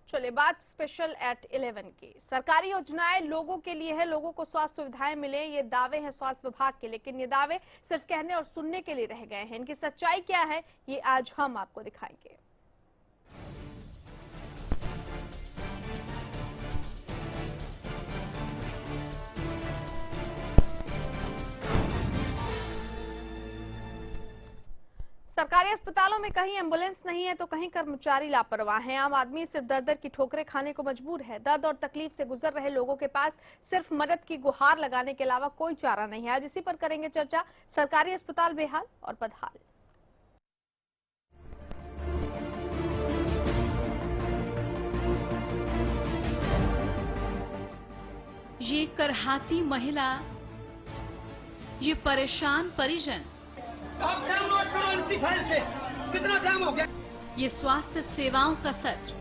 चलिए बात special eight 11 की। सरकारी योजनाएं लोगों के लिए है, लोगों को स्वास्थ्य सुविधाएं मिले, ये दावे हैं स्वास्थ्य विभाग के, लेकिन ये दावे सिर्फ कहने और सुनने के लिए रह गए हैं। इनकी सच्चाई क्या है ये आज हम आपको दिखाएंगे। सरकारी अस्पतालों में कहीं एम्बुलेंस नहीं है तो कहीं कर्मचारी लापरवाह हैं। आम आदमी सिर्फ दर दर की ठोकरें खाने को मजबूर है। दर्द और तकलीफ से गुजर रहे लोगों के पास सिर्फ मदद की गुहार लगाने के अलावा कोई चारा नहीं है। आज इसी पर करेंगे चर्चा। सरकारी अस्पताल बेहाल और बदहाल। ये करहाती महिला, ये परेशान परिजन, कितना टाइम हो गया? ये स्वास्थ्य सेवाओं का सच।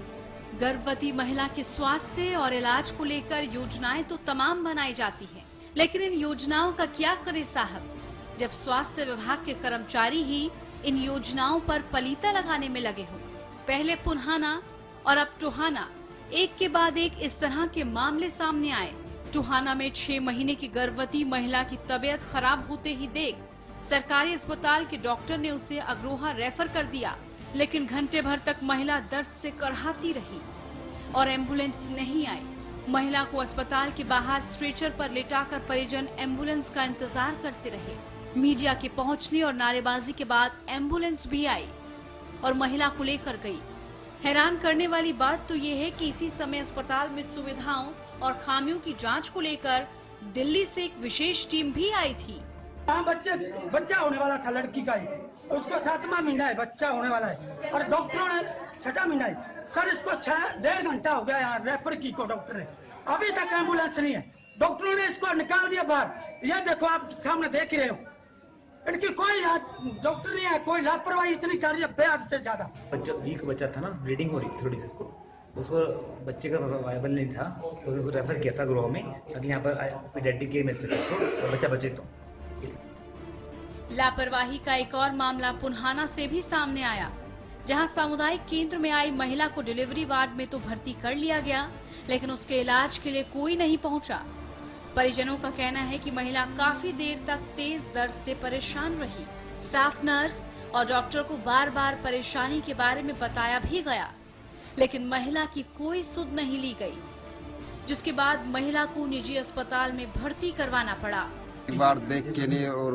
गर्भवती महिला के स्वास्थ्य और इलाज को लेकर योजनाएं तो तमाम बनाई जाती हैं, लेकिन इन योजनाओं का क्या करे साहब, जब स्वास्थ्य विभाग के कर्मचारी ही इन योजनाओं पर पलीता लगाने में लगे हों। पहले पुन्हाना और अब टोहाना, एक के बाद एक इस तरह के मामले सामने आए। टोहाना में 6 महीने की गर्भवती महिला की तबीयत खराब होते ही देख सरकारी अस्पताल के डॉक्टर ने उसे अग्रोहा रेफर कर दिया, लेकिन घंटे भर तक महिला दर्द से करहाती रही और एम्बुलेंस नहीं आई। महिला को अस्पताल के बाहर स्ट्रेचर पर लेटाकर परिजन एम्बुलेंस का इंतजार करते रहे। मीडिया के पहुंचने और नारेबाजी के बाद एम्बुलेंस भी आई और महिला को लेकर गई। हैरान करने वाली बात तो ये है कि इसी समय अस्पताल में सुविधाओं और खामियों की जांच को लेकर दिल्ली से एक विशेष टीम भी आई थी। हाँ, बच्चा होने वाला था लड़की का ही, उसको 7वां महीना है, बच्चा होने वाला है और डॉक्टरों ने 6वां महीना है। सर इसको 1.5 घंटा हो गया यहाँ रेफर की को डॉक्टर ने, अभी तक एम्बुलेंस नहीं है। डॉक्टरों ने इसको निकाल दिया बाहर। ये देखो आप सामने देख रहे हो, इनकी कोई डॉक्टर नहीं है, कोई लापरवाही इतनी चाह रही है बेहद से ज्यादा। वीक बच्चा था ना, ब्लीडिंग हो रही थी थोड़ी सी उसको बच्चे का वायबल नहीं था तो उसको रेफर किया था गृह में, ताकि यहाँ पर पीडियाट्रिक केयर मिल सके तो बच्चा बचे। तो लापरवाही का एक और मामला पुन्हाना से भी सामने आया, जहां सामुदायिक केंद्र में आई महिला को डिलीवरी वार्ड में तो भर्ती कर लिया गया, लेकिन उसके इलाज के लिए कोई नहीं पहुंचा। परिजनों का कहना है कि महिला काफी देर तक तेज दर्द से परेशान रही। स्टाफ नर्स और डॉक्टर को बार बार परेशानी के बारे में बताया भी गया, लेकिन महिला की कोई सुध नहीं ली गई, जिसके बाद महिला को निजी अस्पताल में भर्ती करवाना पड़ा। एक बार देख के नहीं और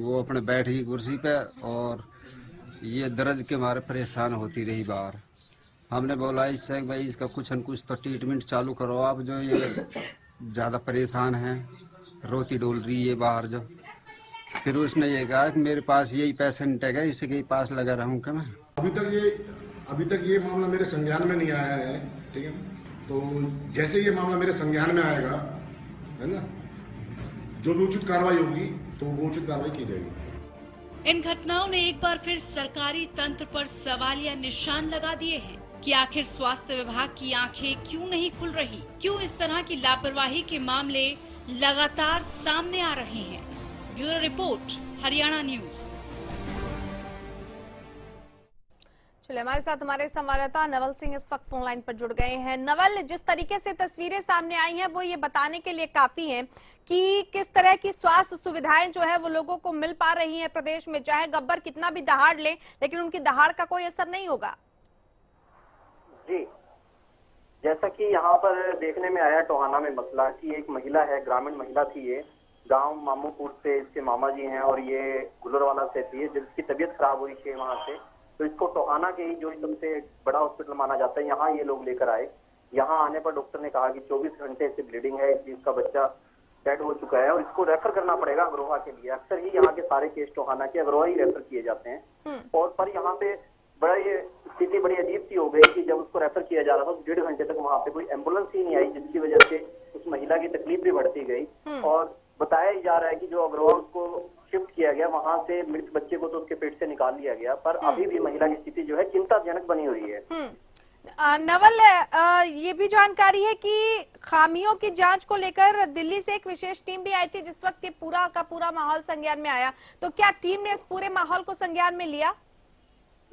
वो अपने बैठ गई कुर्सी पे और ये दर्द के मारे परेशान होती रही बाहर। हमने बोला इससे भाई इसका कुछ न कुछ तो ट्रीटमेंट चालू करो आप, जो ये ज़्यादा परेशान है, रोती डोल रही है बाहर जो। फिर उसने ये कहा कि मेरे पास यही पेशेंट है, इसी के पास लगा रहूँ क्या मैं। अभी तक ये मामला मेरे संज्ञान में नहीं आया है, ठीक है। तो जैसे ये मामला मेरे संज्ञान में आएगा, है ना, जो भी उचित कार्रवाई होगी तो वो उचित कार्रवाई की जाएगी। इन घटनाओं ने एक बार फिर सरकारी तंत्र पर सवालिया निशान लगा दिए हैं कि आखिर स्वास्थ्य विभाग की आंखें क्यों नहीं खुल रही, क्यों इस तरह की लापरवाही के मामले लगातार सामने आ रहे हैं। Bureau report, Haryana news. चलिए हमारे साथ हमारे संवाददाता नवल सिंह इस वक्त फोन लाइन पर जुड़ गए हैं। नवल, जिस तरीके से तस्वीरें सामने आई हैं वो ये बताने के लिए काफी हैं कि किस तरह की स्वास्थ्य सुविधाएं जो है वो लोगों को मिल पा रही हैं प्रदेश में। चाहे गब्बर कितना भी दहाड़ ले, लेकिन उनकी दहाड़ का कोई असर नहीं होगा। जी, जैसा कि यहाँ पर देखने में आया टोहाना में मसला कि एक महिला है, ग्रामीण महिला थी, ये गांव मामूपुर से इसके मामा जी हैं और ये गुलरवाला से थी, जिसकी तबीयत खराब हुई थी वहां से। तो इसको टोहाना के ही जो सबसे बड़ा हॉस्पिटल माना जाता है, यहाँ ये लोग लेकर आए। यहाँ आने पर डॉक्टर ने कहा कि 24 घंटे से ब्लीडिंग है, इसलिए इसका बच्चा डेड हो चुका है और इसको रेफर करना पड़ेगा अग्रोहा के लिए। अक्सर ही यहाँ के सारे केस टोहाना के अग्रोहा ही रेफर किए जाते हैं। और पर यहाँ पे बड़ा ये स्थिति बड़ी अजीब सी हो गई कि जब उसको रेफर किया जा रहा था 1.5 घंटे तक वहाँ पे कोई एम्बुलेंस ही नहीं आई, जिसकी वजह से उस महिला की तकलीफ भी बढ़ती गई। और बताया ही जा रहा है कि जो अग्रोहा उसको शिफ्ट किया गया, वहां से मृत बच्चे को तो उसके पेट से निकाल लिया गया, पर अभी भी महिला की स्थिति जो है चिंताजनक बनी हुई है। नवल, ये भी जानकारी है कि खामियों की जांच को लेकर दिल्ली से एक विशेष टीम भी आई थी, जिस वक्त ये पूरा का पूरा माहौल संज्ञान में आया। तो क्या टीम ने इस पूरे माहौल को संज्ञान में लिया?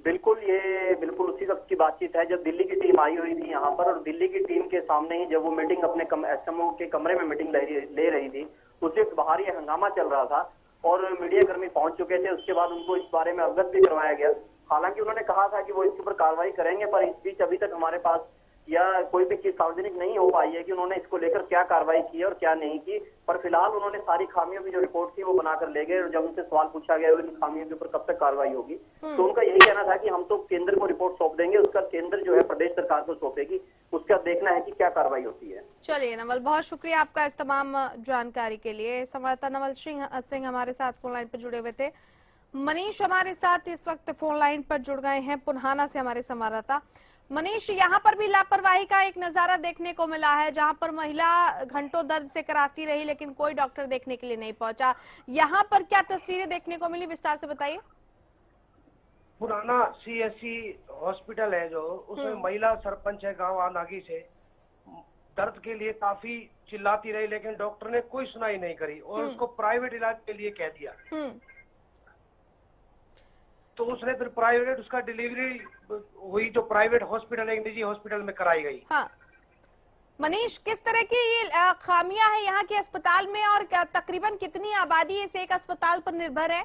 बिल्कुल, ये बिल्कुल उसी वक्त की बातचीत है जब दिल्ली की टीम आई हुई थी यहाँ पर, और दिल्ली की टीम के सामने ही जब वो मीटिंग अपने एसएमओ के कमरे में मीटिंग ले रही थी, उस वक्त बाहर ये हंगामा चल रहा था और मीडिया कर्मी पहुंच चुके थे। उसके बाद उनको इस बारे में अवगत भी करवाया गया। हालांकि उन्होंने कहा था कि वो इसके ऊपर कार्रवाई करेंगे, पर इस बीच अभी तक हमारे पास या कोई भी चीज सार्वजनिक नहीं हो पाई है कि उन्होंने इसको लेकर क्या कार्रवाई की और क्या नहीं की। पर फिलहाल उन्होंने सारी खामियों की जो रिपोर्ट थी वो बनाकर ले गए, और जब उनसे सवाल पूछा गया इन खामियों के ऊपर कब तक कार्रवाई होगी, तो उनका यही कहना था कि हम तो केंद्र को रिपोर्ट सौंप देंगे, उसका केंद्र जो है प्रदेश सरकार को सौंपेगी, उसका देखना है कि क्या कार्रवाई होती है। चलिए नवल, बहुत शुक्रिया आपका इस तमाम जानकारी के लिए। संवाददाता नवल सिंह हमारे साथ फोन लाइन पर जुड़े हुए थे। मनीष हमारे साथ इस वक्त फोन लाइन पर जुड़ गए हैं पुन्हाना से हमारे संवाददाता। मनीष, यहाँ पर भी लापरवाही का एक नजारा देखने को मिला है, जहाँ पर महिला घंटों दर्द से कराती रही लेकिन कोई डॉक्टर देखने के लिए नहीं पहुंचा। यहाँ पर क्या तस्वीरें देखने को मिली, विस्तार से बताइए। पुराना सीएससी हॉस्पिटल है जो, उसमें महिला सरपंच है गांव आनागी से, दर्द के लिए काफी चिल्लाती रही लेकिन डॉक्टर ने कोई सुनाई नहीं करी और उसको प्राइवेट इलाज के लिए कह दिया। तो उसने फिर प्राइवेट, उसका डिलीवरी हुई जो प्राइवेट हॉस्पिटल, एक निजी हॉस्पिटल में कराई गई। हाँ मनीष, किस तरह की ये खामियां है यहाँ के अस्पताल में और तकरीबन कितनी आबादी इस एक अस्पताल पर निर्भर है?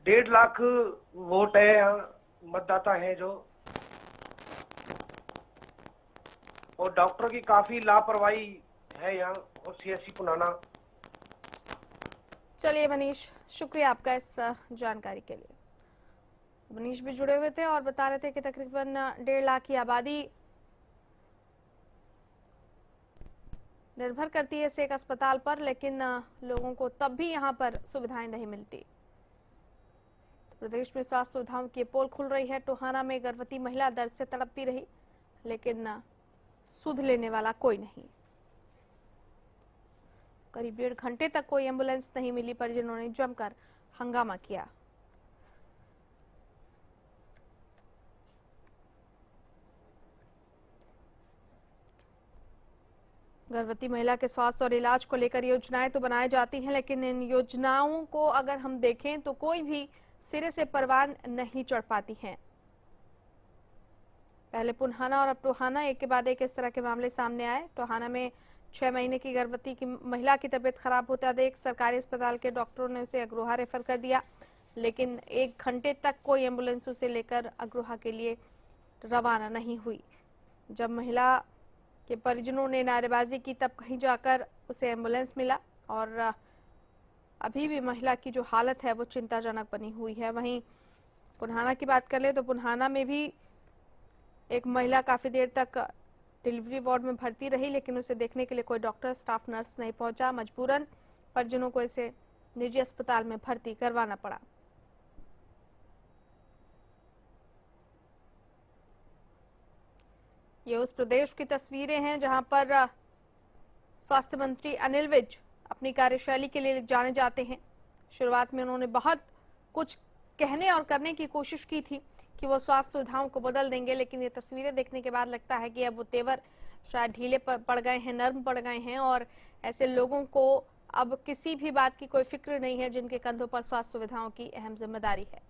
1.5 लाख वोट है यहाँ, मतदाता है जो, और डॉक्टर की काफी लापरवाही है यहाँ और सीएससी पुराना। चलिए मनीष, शुक्रिया आपका इस जानकारी के लिए। मनीष भी जुड़े हुए थे और बता रहे थे कि तकरीबन 1.5 लाख की आबादी निर्भर करती है इस एक अस्पताल पर, लेकिन लोगों को तब भी यहाँ पर सुविधाएं नहीं मिलती। तो प्रदेश में स्वास्थ्य सुविधाओं की पोल खुल रही है। टोहाना में गर्भवती महिला दर्द से तड़पती रही लेकिन सुध लेने वाला कोई नहीं। करीब 1.5 घंटे तक कोई एम्बुलेंस नहीं मिली, परिजनों ने जमकर हंगामा किया। गर्भवती महिला के स्वास्थ्य और इलाज को लेकर योजनाएं तो बनाई जाती हैं, लेकिन इन योजनाओं को अगर हम देखें तो कोई भी सिरे से परवान नहीं चढ़ पाती हैं। पहले पुन्हाना और अब टोहाना, एक के बाद एक इस तरह के मामले सामने आए। टोहाना में 6 महीने की गर्भवती की महिला की तबीयत खराब होता देख सरकारी अस्पताल के डॉक्टरों ने उसे अग्रोहा रेफर कर दिया, लेकिन 1 घंटे तक कोई एम्बुलेंस उसे लेकर अग्रोहा के लिए रवाना नहीं हुई। जब महिला के परिजनों ने नारेबाजी की तब कहीं जाकर उसे एम्बुलेंस मिला, और अभी भी महिला की जो हालत है वो चिंताजनक बनी हुई है। वहीं पुन्हाना की बात कर ले तो पुन्हाना में भी एक महिला काफी देर तक डिलीवरी वार्ड में भर्ती रही, लेकिन उसे देखने के लिए कोई डॉक्टर, स्टाफ नर्स नहीं पहुंचा। मजबूरन परिजनों को इसे निजी अस्पताल में भर्ती करवाना पड़ा। ये उस प्रदेश की तस्वीरें हैं जहां पर स्वास्थ्य मंत्री अनिल विज अपनी कार्यशैली के लिए जाने जाते हैं। शुरुआत में उन्होंने बहुत कुछ कहने और करने की कोशिश की थी कि वो स्वास्थ्य सुविधाओं को बदल देंगे, लेकिन ये तस्वीरें देखने के बाद लगता है कि अब वो तेवर शायद ढीले पड़ गए हैं, नर्म पड़ गए हैं, और ऐसे लोगों को अब किसी भी बात की कोई फिक्र नहीं है जिनके कंधों पर स्वास्थ्य सुविधाओं की अहम जिम्मेदारी है।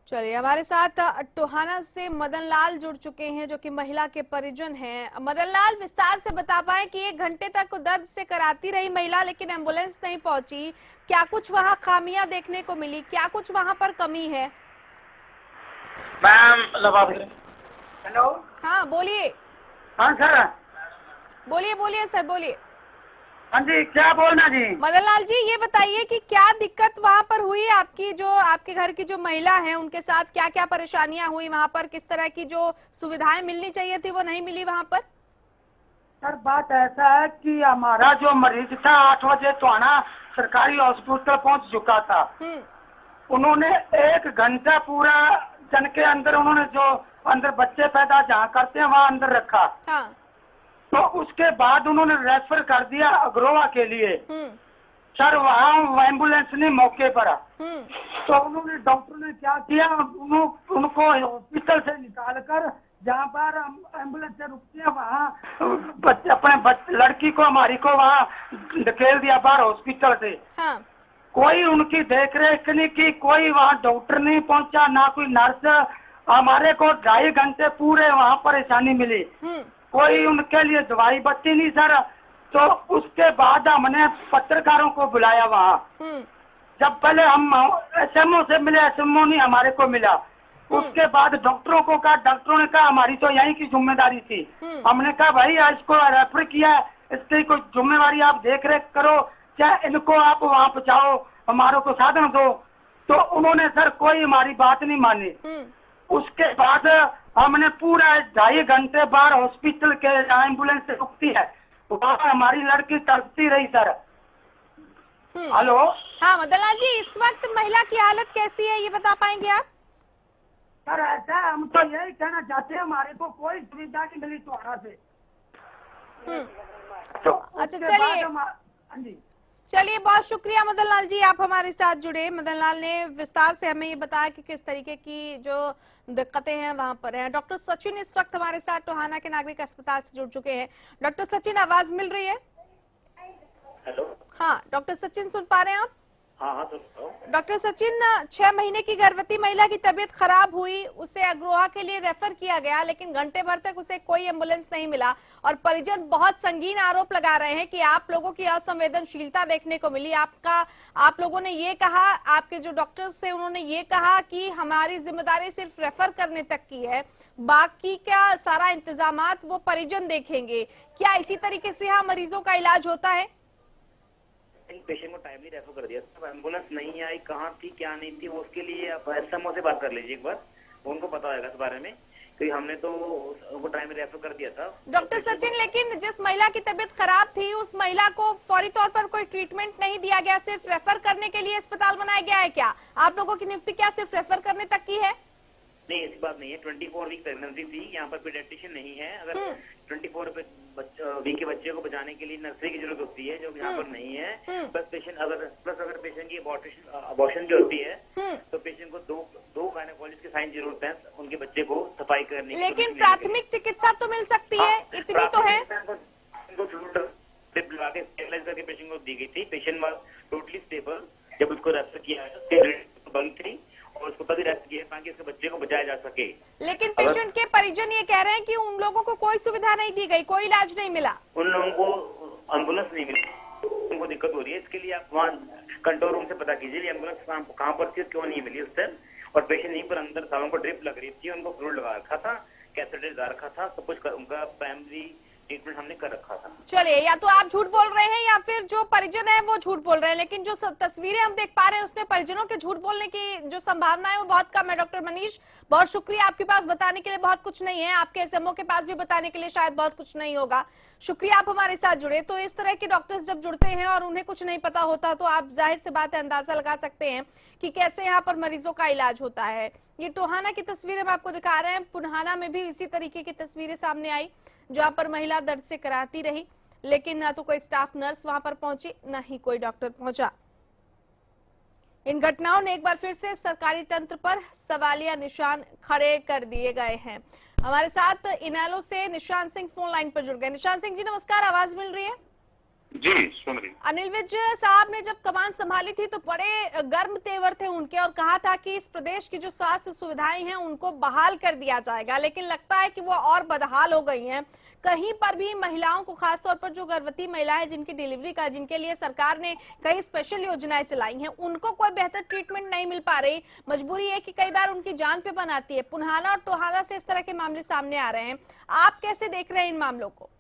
चलिए, हमारे साथ टोहाना से मदन लाल जुड़ चुके हैं जो कि महिला के परिजन हैं। मदन लाल, विस्तार से बता पाए कि 1 घंटे तक दर्द से कराती रही महिला लेकिन एम्बुलेंस नहीं पहुंची, क्या कुछ वहां खामियां देखने को मिली, क्या कुछ वहां पर कमी है? मैम हेलो, हाँ बोलिए। हाँ सर, बोलिए सर, बोलिए। हाँ जी, क्या बोलना जी? मदन लाल जी, ये बताइए कि क्या दिक्कत वहाँ पर हुई आपकी, जो आपके घर की जो महिला है उनके साथ क्या क्या परेशानियां हुई वहाँ पर, किस तरह की जो सुविधाएं मिलनी चाहिए थी वो नहीं मिली वहाँ पर? सर बात ऐसा है कि हमारा जो मरीज था 8 बजे टोहाना सरकारी हॉस्पिटल पहुँच चुका था। उन्होंने 1 घंटा पूरा जन के अंदर, उन्होंने जो अंदर बच्चे पैदा जहाँ करते हैं वहाँ अंदर रखा। हाँ। तो उसके बाद उन्होंने रेफर कर दिया अग्रोहा के लिए। सर वहाँ एम्बुलेंस नहीं मौके पर। तो उन्होंने, डॉक्टर ने क्या किया, उनको हॉस्पिटल से निकालकर जहाँ पर एम्बुलेंस से रुकती है वहाँ लड़की को हमारी को वहाँ धकेल दिया बाहर हॉस्पिटल से। हाँ। कोई उनकी देखरेख नहीं की, कोई वहाँ डॉक्टर नहीं पहुंचा, ना कोई नर्स। हमारे को 2.5 घंटे पूरे वहाँ परेशानी मिली, कोई उनके लिए दवाई बत्ती नहीं सर। तो उसके बाद हमने पत्रकारों को बुलाया वहाँ। जब पहले हम एसएमओ से मिले, एसएमओ नहीं हमारे को मिला। उसके बाद डॉक्टरों को कहा, डॉक्टरों ने कहा हमारी तो यहीं की जिम्मेदारी थी। हमने कहा भाई इसको रेफर किया है, इसकी कोई जिम्मेवारी आप देख रेख करो, चाहे इनको आप वहाँ पहुँचाओ, हमारों को साधन दो। तो उन्होंने सर कोई हमारी बात नहीं मानी। उसके बाद हमने पूरा 2.5 घंटे बाहर हॉस्पिटल के एम्बुलेंस से रुकती है वहाँ हमारी लड़की तड़पती रही सर। हेलो। हाँ मदन लाल जी, इस वक्त महिला की हालत कैसी है ये बता पाएंगे आप? सर ऐसा हम तो यही कहना चाहते हैं, हमारे को कोई सुविधा नहीं मिली टोहाना से। तो अच्छा चलिए, चलिए बहुत शुक्रिया मदन लाल जी, आप हमारे साथ जुड़े। मदन लाल ने विस्तार से हमें ये बताया कि किस तरीके की जो दिक्कतें हैं वहां पर हैं। डॉक्टर सचिन इस वक्त हमारे साथ टोहाना के नागरिक अस्पताल से जुड़ चुके हैं। डॉक्टर सचिन, आवाज मिल रही है? हेलो। हाँ डॉक्टर सचिन, सुन पा रहे हैं आप? हाँ सुन रहा हूं। डॉक्टर सचिन, 6 महीने की गर्भवती महिला की तबीयत खराब हुई, उसे अग्रोहा के लिए रेफर किया गया, लेकिन घंटे भर तक उसे कोई एम्बुलेंस नहीं मिला और परिजन बहुत संगीन आरोप लगा रहे हैं कि आप लोगों की असंवेदनशीलता देखने को मिली। आप लोगों ने ये कहा, आपके जो डॉक्टर्स थे उन्होंने ये कहा कि हमारी जिम्मेदारी सिर्फ रेफर करने तक की है, बाकी का सारा इंतजामात वो परिजन देखेंगे। क्या इसी तरीके से यहाँ मरीजों का इलाज होता है? पेशेंट को टाइमली रेफर कर दिया, तब एम्बुलेंस नहीं आई, कहाँ थी क्या नहीं थी, वो उसके लिए आप एसएमओ से बात कर लीजिए एक बार, उनको पता होगा इस बारे में, क्योंकि हमने तो उनको टाइम रेफर कर दिया था। डॉक्टर सचिन, लेकिन जिस महिला की तबीयत खराब थी उस महिला को फौरी तौर पर कोई ट्रीटमेंट नहीं दिया गया, सिर्फ रेफर करने के लिए अस्पताल बनाया गया है क्या? आप लोगों की नियुक्ति क्या सिर्फ रेफर करने तक की है? नहीं, ऐसी बात नहीं है। 24 वीक प्रेगनेंसी थी, यहाँ पर पीडियाट्रिशियन नहीं है। अगर 24 वीक के बच्चे को बचाने के लिए नर्सरी की जरूरत होती है, जो यहाँ पर नहीं है। प्लस अगर पेशेंट की अबॉर्शन जो होती है, तो पेशेंट को दो गायनेकोलॉजिस्ट की साइन जरूरत है उनके बच्चे को सफाई करने की। लेकिन प्राथमिक चिकित्सा तो मिल सकती है, इतनी तो है। ड्रिप लगा के स्टेबलाइज करके पेशेंट को दी गई थी। पेशेंट वाज टोटली स्टेबल जब उसको रेफर किया गया, बंद थी और उसको तभी रेस्ट किया ताकि उसके बच्चे को बचाया जा सके। लेकिन पेशेंट के परिजन ये कह रहे हैं कि उन लोगों को कोई सुविधा नहीं दी गई, कोई इलाज नहीं मिला। उन लोगों को एम्बुलेंस नहीं मिली, उनको दिक्कत हो रही है। इसके लिए आप वहाँ कंट्रोल रूम से पता कीजिए एम्बुलेंस कहाँ पर थी, क्यों नहीं मिली उस टाइम। और पेशेंट यहीं पर अंदर था, उनको ड्रिप लग रही थी, उनको फ्लूइड लगा रखा था, कैथेटर लगा रखा था, सब कुछ उनका प्राइमरी ट्रीटमेंट हमने कर रखा था। चलिए, या तो आप झूठ बोल रहे हैं या फिर जो परिजन है वो झूठ बोल रहे हैं, लेकिन जो तस्वीरें हम देख पा रहे हैं उसमें परिजनों के झूठ बोलने की जो संभावना है वो बहुत कम है। डॉक्टर मनीष, बहुत शुक्रिया, आपके पास बताने के लिए बहुत कुछ नहीं है, आपके एसएमओ के पास भी बताने के लिए शायद बहुत कुछ नहीं होगा। शुक्रिया, आप हमारे साथ जुड़े। तो इस तरह के डॉक्टर्स जब जुड़ते हैं और उन्हें कुछ नहीं पता होता तो आप जाहिर सी बात है अंदाजा लगा सकते हैं कि कैसे यहाँ पर मरीजों का इलाज होता है। ये टोहाना की तस्वीर हम आपको दिखा रहे हैं, पुन्हाना में भी इसी तरीके की तस्वीरें सामने आई जहाँ पर महिला दर्द से कराती रही, लेकिन ना तो कोई स्टाफ नर्स वहां पर पहुंची, ना ही कोई डॉक्टर पहुंचा। इन घटनाओं ने एक बार फिर से सरकारी तंत्र पर सवालिया निशान खड़े कर दिए गए हैं। हमारे साथ इनेलो से निशांत सिंह फोन लाइन पर जुड़ गए। निशांत सिंह जी नमस्कार, आवाज मिल रही है? जी सुन रही। अनिल विज साहब ने जब कमान संभाली थी तो बड़े गर्म तेवर थे उनके और कहा था कि इस प्रदेश की जो स्वास्थ्य सुविधाएं हैं उनको बहाल कर दिया जाएगा, लेकिन लगता है कि वो और बदहाल हो गई हैं। कहीं पर भी महिलाओं को, खासतौर पर जो गर्भवती महिलाएं जिनकी डिलीवरी का, जिनके लिए सरकार ने कई स्पेशल योजनाएं चलाई हैं, उनको कोई बेहतर ट्रीटमेंट नहीं मिल पा रही। मजबूरी है कि कई बार उनकी जान पे बन आती है। पुन्हाना और टोहाना से इस तरह के मामले सामने आ रहे हैं, आप कैसे देख रहे हैं इन मामलों को?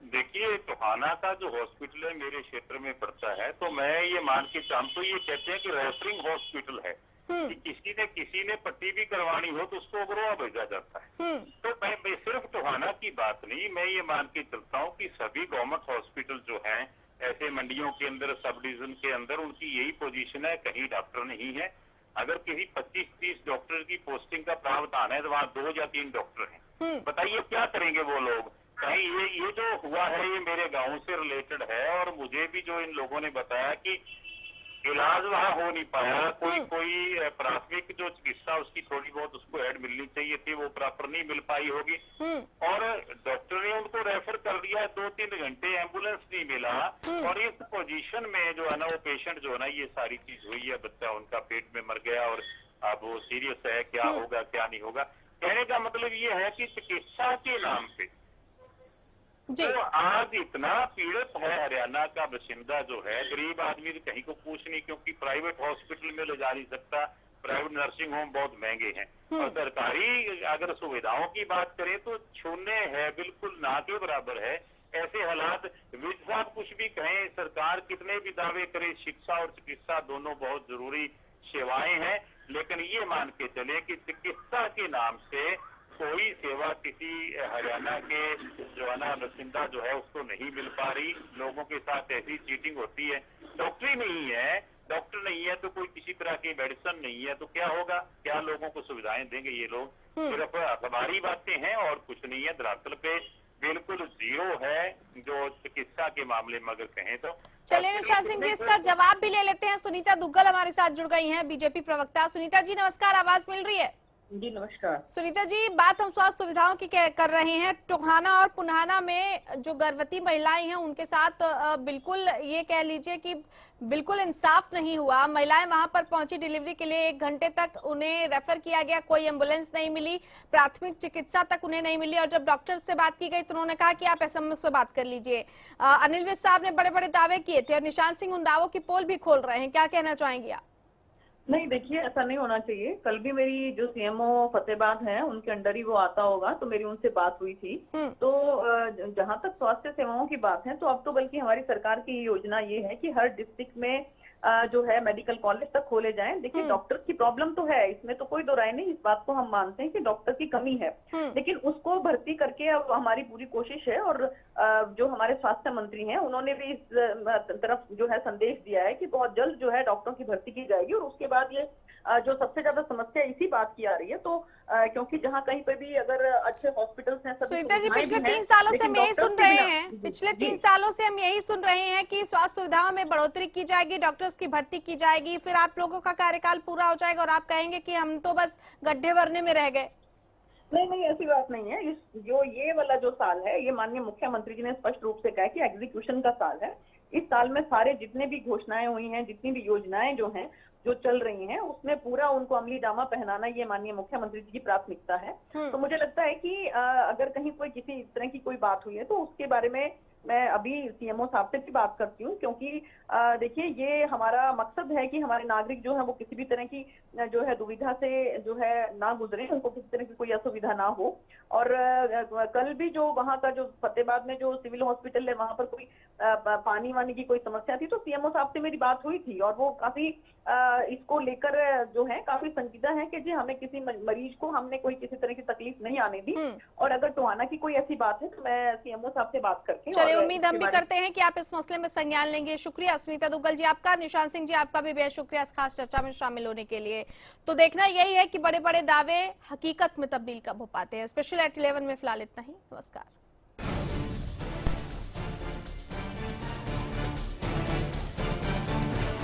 देखिए, टोहाना का जो हॉस्पिटल है मेरे क्षेत्र में पड़ता है, तो मैं ये मान के हम तो ये कहते हैं कि रेफरिंग हॉस्पिटल है कि किसी ने पट्टी भी करवानी हो तो उसको अग्रोहा भेजा जाता है। तो मैं सिर्फ टोहाना की बात नहीं, मैं ये मान के चलता हूँ कि सभी गवर्नमेंट हॉस्पिटल जो हैं ऐसे मंडियों के अंदर, सब डिवीजन के अंदर उनकी यही पोजीशन है, कहीं डॉक्टर नहीं है। अगर किसी 25-30 डॉक्टर की पोस्टिंग का प्रावधान है तो वहाँ 2 या 3 डॉक्टर हैं। बताइए क्या करेंगे वो लोग? कहीं ये जो हुआ है ये मेरे गांव से रिलेटेड है, और मुझे भी जो इन लोगों ने बताया कि इलाज वहाँ हो नहीं पाया। कोई प्राथमिक जो चिकित्सा उसकी थोड़ी बहुत उसको ऐड मिलनी चाहिए थी, वो प्रॉपर नहीं मिल पाई होगी, और डॉक्टर ने उनको रेफर कर दिया। 2-3 घंटे एम्बुलेंस नहीं मिला, और इस पोजीशन में जो है ना वो पेशेंट जो है ना ये सारी चीज हुई है, बच्चा उनका पेट में मर गया, और अब वो सीरियस है, क्या होगा क्या नहीं होगा। कहने का मतलब ये है कि चिकित्सा के नाम पे तो आज इतना पीड़ित है हरियाणा का बाशिंदा जो है, गरीब आदमी तो कहीं को पूछ नहीं, क्योंकि प्राइवेट हॉस्पिटल में ले जा नहीं सकता, प्राइवेट नर्सिंग होम बहुत महंगे हैं, और सरकारी अगर सुविधाओं की बात करें तो छूने है, बिल्कुल ना के बराबर है। ऐसे हालात विज साहब कुछ भी कहें, सरकार कितने भी दावे करे, शिक्षा और चिकित्सा दोनों बहुत जरूरी सेवाएं हैं, लेकिन ये मान के चले कि चिकित्सा के नाम से कोई सेवा किसी हरियाणा के जो है ना बाशिंदा जो है उसको नहीं मिल पा रही। लोगों के साथ ऐसी चीटिंग होती है। डॉक्टर नहीं है तो कोई किसी तरह की मेडिसिन नहीं है, तो क्या होगा, क्या लोगों को सुविधाएं देंगे ये लोग? सिर्फ अखबारी बातें हैं और कुछ नहीं है। दरअसल पे बिल्कुल जीरो है जो चिकित्सा के मामले में अगर कहें तो। चलिए निशांत सिंह जी, इसका जवाब भी ले लेते हैं। सुनीता दुग्गल हमारे साथ जुड़ गई हैं, बीजेपी प्रवक्ता। सुनीता जी नमस्कार, आवाज मिल रही है? जी नमस्कार। सुनीता जी, बात हम स्वास्थ्य सुविधाओं की कर रहे हैं। टोहाना और पुनाना में जो गर्भवती महिलाएं हैं उनके साथ बिल्कुल ये कह लीजिए कि बिल्कुल इंसाफ नहीं हुआ। महिलाएं वहां पर पहुंची डिलीवरी के लिए, 1 घंटे तक उन्हें रेफर किया गया, कोई एम्बुलेंस नहीं मिली, प्राथमिक चिकित्सा तक उन्हें नहीं मिली, और जब डॉक्टर से बात की गई तो उन्होंने कहा कि आप एसएमएस से बात कर लीजिए। अनिल विज साहब ने बड़े बड़े दावे किए थे और निशांत सिंह उन दावों की पोल भी खोल रहे हैं, क्या कहना चाहेंगे आप? नहीं, देखिए ऐसा नहीं होना चाहिए। कल भी मेरी जो सीएमओ फतेहाबाद है उनके अंडर ही वो आता होगा, तो मेरी उनसे बात हुई थी। तो जहां तक स्वास्थ्य सेवाओं की बात है तो अब तो बल्कि हमारी सरकार की योजना ये है कि हर डिस्ट्रिक्ट में जो है मेडिकल कॉलेज तक खोले जाएं। देखिए डॉक्टर की प्रॉब्लम तो है, इसमें तो कोई दो राय नहीं, इस बात को हम मानते हैं कि डॉक्टर की कमी है, लेकिन उसको भर्ती करके अब हमारी पूरी कोशिश है। और जो हमारे स्वास्थ्य मंत्री हैं उन्होंने भी इस तरफ जो है संदेश दिया है कि बहुत जल्द जो है डॉक्टरों की भर्ती की जाएगी। और उसके बाद ये जो सबसे ज्यादा समस्या इसी बात की आ रही है, तो क्योंकि जहाँ कहीं पे भी अगर अच्छे हॉस्पिटल्स हैं, सुनीता जी पिछले 3 सालों से हम यही सुन रहे हैं, पिछले 3 सालों से हम यही सुन रहे हैं कि स्वास्थ्य सुविधाओं में बढ़ोतरी की जाएगी, डॉक्टर्स की भर्ती की जाएगी, फिर आप लोगों का कार्यकाल पूरा हो जाएगा और आप कहेंगे कि हम तो बस गड्ढे भरने में रह गए। नहीं, ऐसी बात नहीं है। जो ये वाला जो साल है, ये माननीय मुख्यमंत्री जी ने स्पष्ट रूप से कहा कि एग्जीक्यूशन का साल है। इस साल में सारे जितने भी घोषणाएं हुई हैं, जितनी भी योजनाएं जो हैं जो चल रही हैं, उसमें पूरा उनको अमली जामा पहनाना ये माननीय मुख्यमंत्री जी की प्राथमिकता है। तो मुझे लगता है कि अगर कहीं कोई किसी तरह की कोई बात हुई है तो उसके बारे में मैं अभी सीएमओ साहब से भी बात करती हूँ, क्योंकि देखिए ये हमारा मकसद है कि हमारे नागरिक जो है वो किसी भी तरह की जो है दुविधा से जो है ना गुजरे, उनको किसी तरह की कोई असुविधा ना हो। और कल भी जो वहाँ का जो फतेहाबाद में जो सिविल हॉस्पिटल है वहाँ पर कोई पानी वानी की कोई समस्या थी, तो सीएमओ साहब से मेरी बात हुई थी और वो काफी इसको लेकर जो है काफी संजीदा है कि जी हमें किसी मरीज को हमने कोई किसी तरह की तकलीफ नहीं आने दी। और अगर टोहाना की कोई ऐसी बात है तो मैं सीएमओ साहब से बात करके, चलिए उम्मीद हम भी करते हैं कि आप इस मसले में संज्ञान लेंगे। शुक्रिया सुनीता दुग्गल जी आपका, निशांत सिंह जी आपका भी बेहद शुक्रिया इस खास चर्चा में शामिल होने के लिए। तो देखना यही है कि बड़े बड़े दावे हकीकत में तब्दील कब हो पाते हैं। स्पेशल एट 11 में फिलहाल इतना ही। नमस्कार।